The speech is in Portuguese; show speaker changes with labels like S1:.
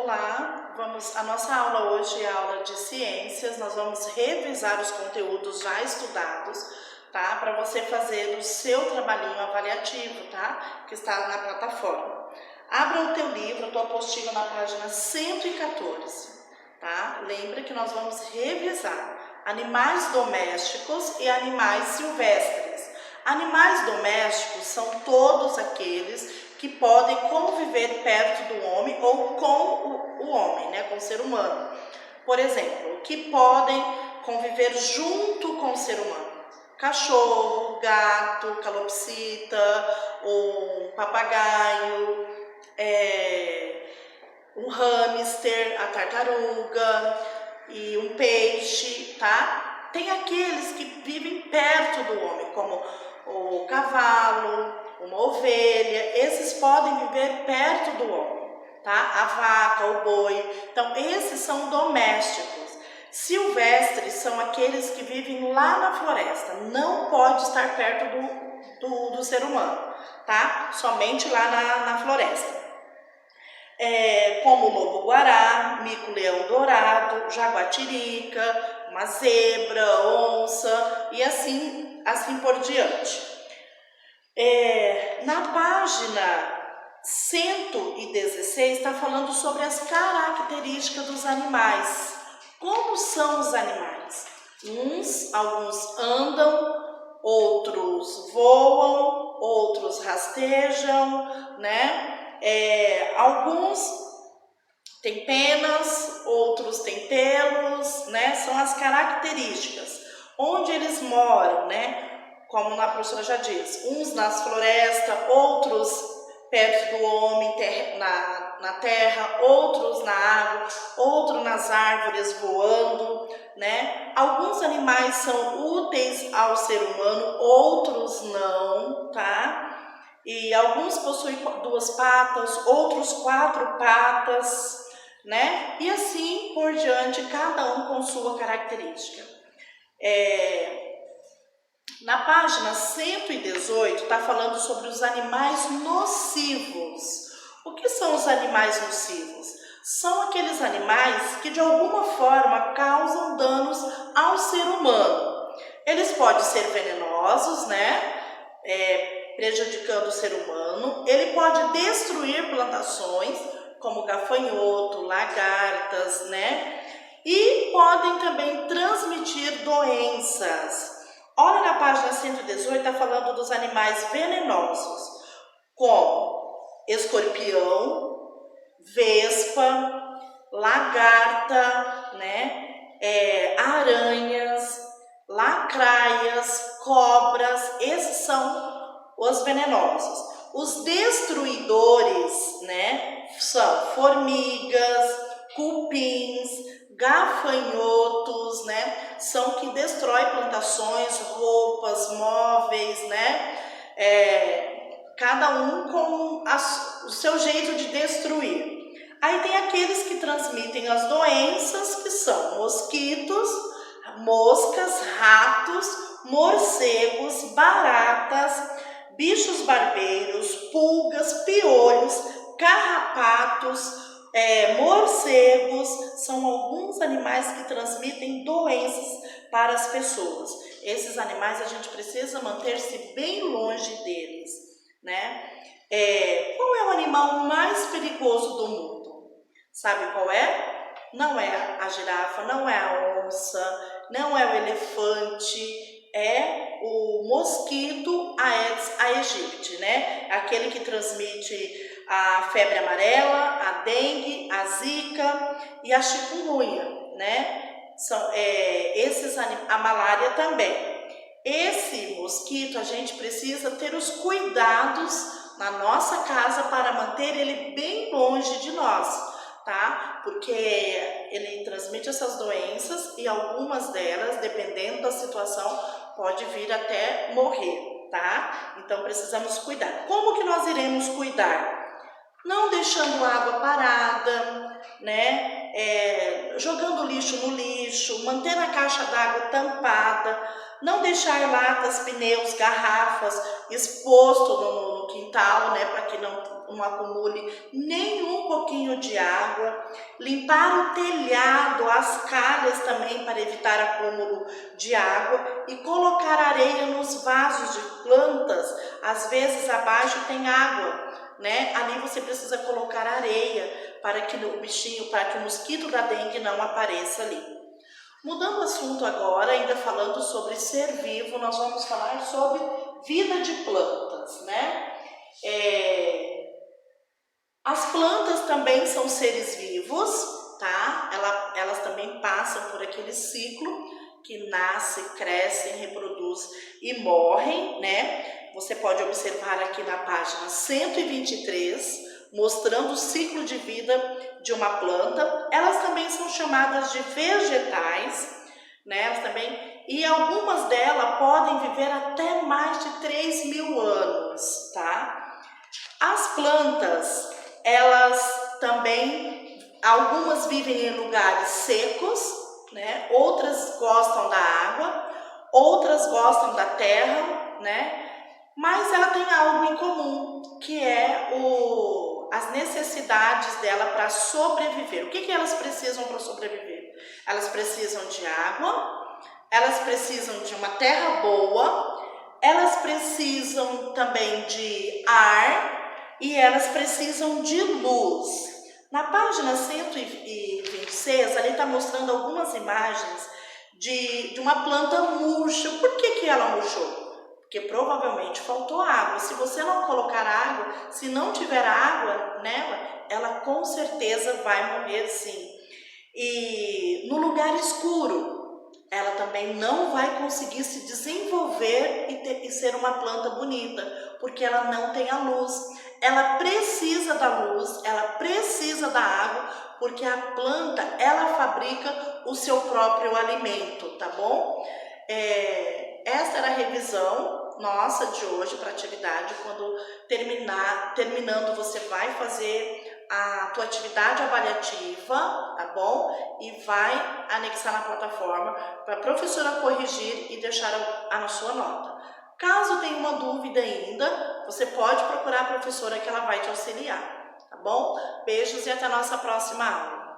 S1: Olá, a nossa aula hoje é a aula de ciências. Nós vamos revisar os conteúdos já estudados, tá? Para você fazer o seu trabalhinho avaliativo, tá? Que está na plataforma. Abra o teu livro, a tua apostila na página 114, tá? Lembra que nós vamos revisar animais domésticos e animais silvestres. Animais domésticos são todos aqueles que podem conviver perto do homem ou com o homem, né, com o ser humano. Por exemplo, que podem conviver junto com o ser humano. Cachorro, gato, calopsita, um papagaio, um hamster, a tartaruga e um peixe, tá? Tem aqueles que vivem perto do homem, como o cavalo, uma ovelha, esses podem viver perto do homem, tá? A vaca, o boi, então esses são domésticos. Silvestres são aqueles que vivem lá na floresta, não pode estar perto do ser humano, tá? Somente lá na floresta. Como o lobo-guará, mico-leão dourado, jaguatirica, uma zebra, onça e assim por diante. Na página 116 está falando sobre as características dos animais. Como são os animais? Alguns andam, outros voam, outros rastejam, né? Alguns têm penas, outros têm pelos, né? São as características. Onde eles moram, né? Como a professora já disse, uns nas florestas, outros perto do homem, na terra, outros na água, outros nas árvores voando, né? Alguns animais são úteis ao ser humano, outros não, tá? E alguns possuem 2 patas, outros 4 patas, né? E assim por diante, cada um com sua característica. Na página 118 está falando sobre os animais nocivos. O que são os animais nocivos? São aqueles animais que de alguma forma causam danos ao ser humano. Eles podem ser venenosos, né? Prejudicando o ser humano. Ele pode destruir plantações, como gafanhoto, lagartas, né? E podem também transmitir doenças. Olha na página 118, está falando dos animais venenosos, como escorpião, vespa, lagarta, né? Aranhas, lacraias, cobras, esses são os venenosos. Os destruidores, né, são formigas, cupins, gafanhotos, né, são que destrói plantações, roupas, móveis, né, cada um com o seu jeito de destruir. Aí tem aqueles que transmitem as doenças, que são mosquitos, moscas, ratos, morcegos, baratas, bichos barbeiros, pulgas, piolhos, carrapatos, morcegos, são alguns animais que transmitem doenças para as pessoas. Esses animais a gente precisa manter-se bem longe deles, né? Qual é o animal mais perigoso do mundo? Sabe qual é? Não é a girafa, não é a onça, não é o elefante, é o mosquito Aedes aegypti, né? Aquele que transmite a febre amarela, a dengue, a zika e a chikungunya, né? A malária também. Esse mosquito a gente precisa ter os cuidados na nossa casa para manter ele bem longe de nós, tá? Porque ele transmite essas doenças e algumas delas, dependendo da situação, pode vir até morrer, tá? Então precisamos cuidar. Como que nós iremos cuidar? Não deixando água parada, né? Jogando lixo no lixo, mantendo a caixa d'água tampada, não deixar latas, pneus, garrafas exposto no quintal, né, para que não acumule nenhum pouquinho de água. Limpar o telhado, as calhas também para evitar acúmulo de água e colocar areia nos vasos de plantas. Às vezes abaixo tem água, né? Ali você precisa colocar areia para que o bichinho, para que o mosquito da dengue não apareça ali. Mudando o assunto agora, ainda falando sobre ser vivo, nós vamos falar sobre vida de plantas, né? As plantas também são seres vivos, tá? Elas também passam por aquele ciclo que nasce, crescem, reproduz e morrem, né? Você pode observar aqui na página 123, mostrando o ciclo de vida de uma planta. Elas também são chamadas de vegetais, né? Elas também, e algumas delas podem viver até mais de 3.000 anos, tá? As plantas, elas também, algumas vivem em lugares secos, né? Outras gostam da água, outras gostam da terra, né? Mas ela tem algo em comum, que é as necessidades dela para sobreviver. O que elas precisam para sobreviver? Elas precisam de água, elas precisam de uma terra boa, elas precisam também de ar e elas precisam de luz. Na página 126, ali está mostrando algumas imagens de uma planta murcha. Por que ela murchou? Porque provavelmente faltou água. Se você não colocar água, se não tiver água nela, ela com certeza vai morrer sim. E no lugar escuro, ela também não vai conseguir se desenvolver e ser uma planta bonita, porque ela não tem a luz. Ela precisa da luz, ela precisa da água, porque a planta, ela fabrica o seu próprio alimento, tá bom? Essa era a revisão nossa de hoje para a atividade. Quando terminando, você vai fazer a tua atividade avaliativa, tá bom? E vai anexar na plataforma para a professora corrigir e deixar a sua nota. Caso tenha uma dúvida ainda, você pode procurar a professora que ela vai te auxiliar, tá bom? Beijos e até a nossa próxima aula.